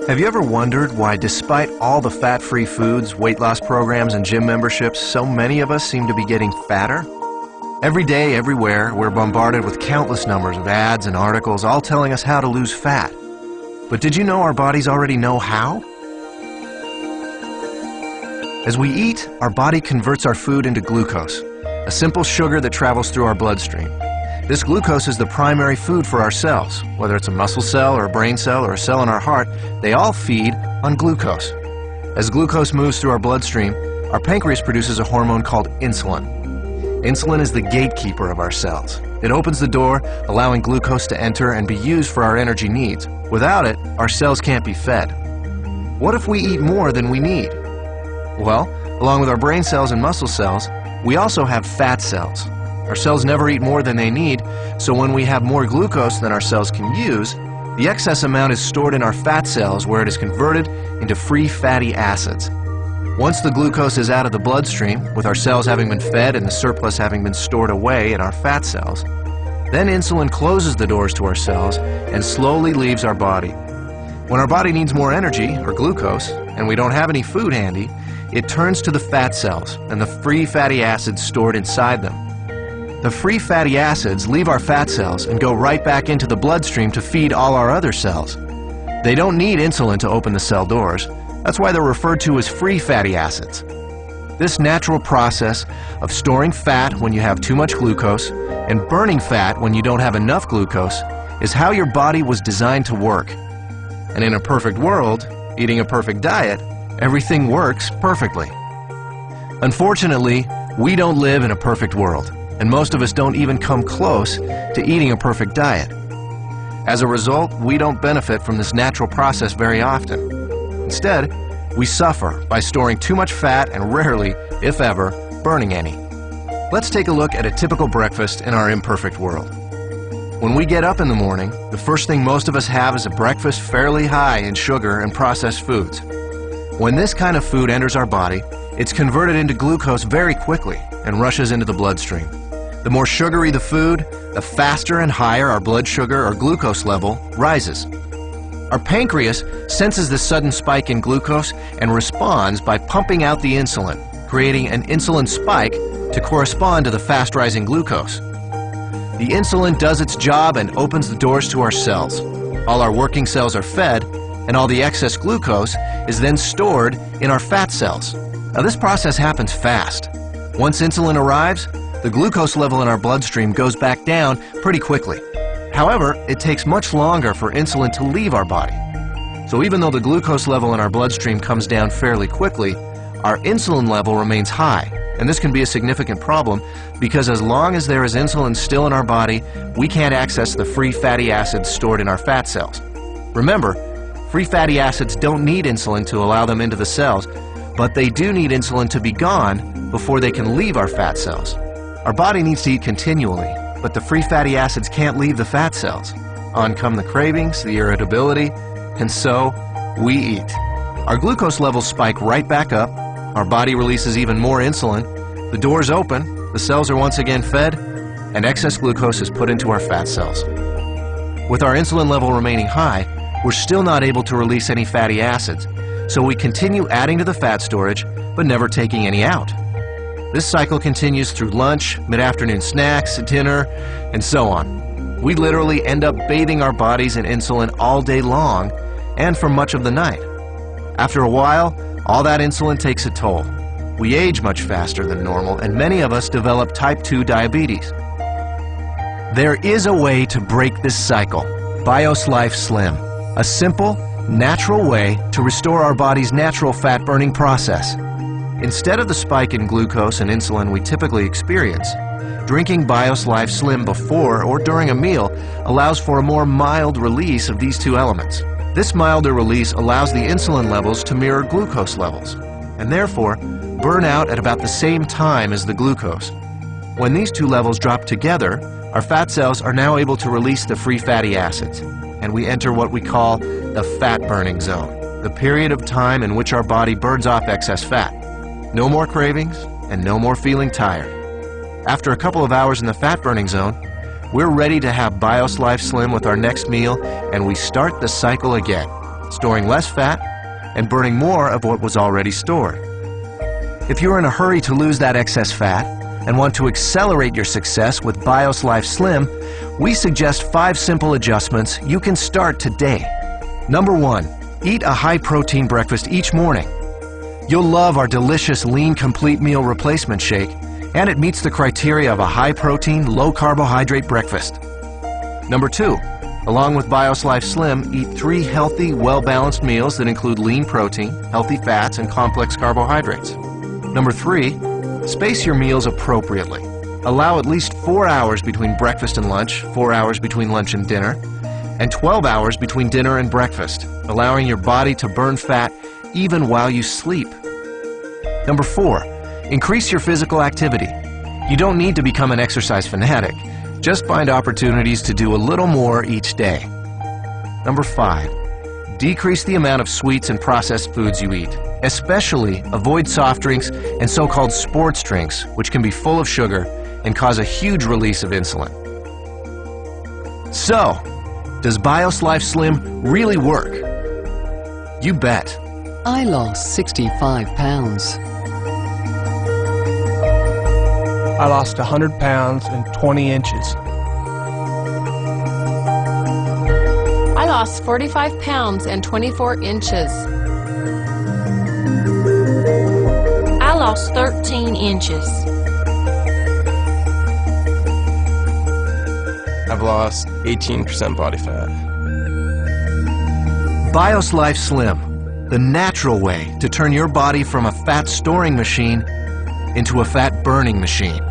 Have you ever wondered why, despite all the fat-free foods, weight loss programs, and gym memberships, so many of us seem to be getting fatter? Every day, everywhere, we're bombarded with countless numbers of ads and articles all telling us how to lose fat. But did you know our bodies already know how? As we eat, our body converts our food into glucose, a simple sugar that travels through our bloodstream. This glucose is the primary food for our cells. Whether it's a muscle cell or a brain cell or a cell in our heart, they all feed on glucose. As glucose moves through our bloodstream, our pancreas produces a hormone called insulin. Insulin is the gatekeeper of our cells. It opens the door, allowing glucose to enter and be used for our energy needs. Without it, our cells can't be fed. What if we eat more than we need? Well, along with our brain cells and muscle cells, we also have fat cells. Our cells never eat more than they need, so when we have more glucose than our cells can use, the excess amount is stored in our fat cells where it is converted into free fatty acids. Once the glucose is out of the bloodstream, with our cells having been fed and the surplus having been stored away in our fat cells, then insulin closes the doors to our cells and slowly leaves our body. When our body needs more energy, or glucose, and we don't have any food handy, it turns to the fat cells and the free fatty acids stored inside them. The free fatty acids leave our fat cells and go right back into the bloodstream to feed all our other cells. They don't need insulin to open the cell doors. That's why they're referred to as free fatty acids. This natural process of storing fat when you have too much glucose and burning fat when you don't have enough glucose is how your body was designed to work. And in a perfect world, eating a perfect diet, everything works perfectly. Unfortunately, we don't live in a perfect world, and most of us don't even come close to eating a perfect diet. As a result, we don't benefit from this natural process very often. Instead, we suffer by storing too much fat and rarely, if ever, burning any. Let's take a look at a typical breakfast in our imperfect world. When we get up in the morning, the first thing most of us have is a breakfast fairly high in sugar and processed foods. When this kind of food enters our body, it's converted into glucose very quickly and rushes into the bloodstream. The more sugary the food, the faster and higher our blood sugar or glucose level rises. Our pancreas senses this sudden spike in glucose and responds by pumping out the insulin, creating an insulin spike to correspond to the fast-rising glucose. The insulin does its job and opens the doors to our cells. All our working cells are fed, and all the excess glucose is then stored in our fat cells. Now, this process happens fast. Once insulin arrives, the glucose level in our bloodstream goes back down pretty quickly. However, it takes much longer for insulin to leave our body. So even though the glucose level in our bloodstream comes down fairly quickly, our insulin level remains high. And this can be a significant problem because as long as there is insulin still in our body, we can't access the free fatty acids stored in our fat cells. Remember, free fatty acids don't need insulin to allow them into the cells, but they do need insulin to be gone before they can leave our fat cells. Our body needs to eat continually, but the free fatty acids can't leave the fat cells. On come the cravings, the irritability, and so we eat. Our glucose levels spike right back up, our body releases even more insulin, the doors open, the cells are once again fed, and excess glucose is put into our fat cells. With our insulin level remaining high, we're still not able to release any fatty acids, so we continue adding to the fat storage, but never taking any out. This cycle continues through lunch, mid-afternoon snacks, dinner, and so on. We literally end up bathing our bodies in insulin all day long and for much of the night. After a while, all that insulin takes a toll. We age much faster than normal, and many of us develop type 2 diabetes. There is a way to break this cycle. BIOS Life Slim, a simple, natural way to restore our body's natural fat-burning process. Instead of the spike in glucose and insulin we typically experience, drinking BIOS Life Slim before or during a meal allows for a more mild release of these two elements. This milder release allows the insulin levels to mirror glucose levels, and therefore burn out at about the same time as the glucose. When these two levels drop together, our fat cells are now able to release the free fatty acids, and we enter what we call the fat-burning zone, the period of time in which our body burns off excess fat. No more cravings, and no more feeling tired. After a couple of hours in the fat-burning zone, We're ready to have BIOS Life Slim with our next meal, and we start the cycle again, storing less fat and burning more of what was already stored. If you're in a hurry to lose that excess fat and want to accelerate your success with BIOS Life Slim, we suggest 5 simple adjustments you can start today. Number 1, eat a high-protein breakfast each morning. You'll love our delicious Lean Complete Meal Replacement Shake, and it meets the criteria of a high-protein, low-carbohydrate breakfast. Number 2, along with BIOS Life Slim, eat 3 healthy, well-balanced meals that include lean protein, healthy fats, and complex carbohydrates. Number 3, space your meals appropriately. Allow at least 4 hours between breakfast and lunch, 4 hours between lunch and dinner, and 12 hours between dinner and breakfast, allowing your body to burn fat even while you sleep. Number 4, increase your physical activity. You don't need to become an exercise fanatic. Just find opportunities to do a little more each day. Number 5, decrease the amount of sweets and processed foods you eat. Especially avoid soft drinks and so-called sports drinks, which can be full of sugar and cause a huge release of insulin. So, does BIOS Life Slim really work? You bet. I lost 65 pounds. I lost 100 pounds and 20 inches. I lost 45 pounds and 24 inches. I lost 13 inches. I've lost 18% body fat. BIOS Life Slim, the natural way to turn your body from a fat storing machine into a fat burning machine.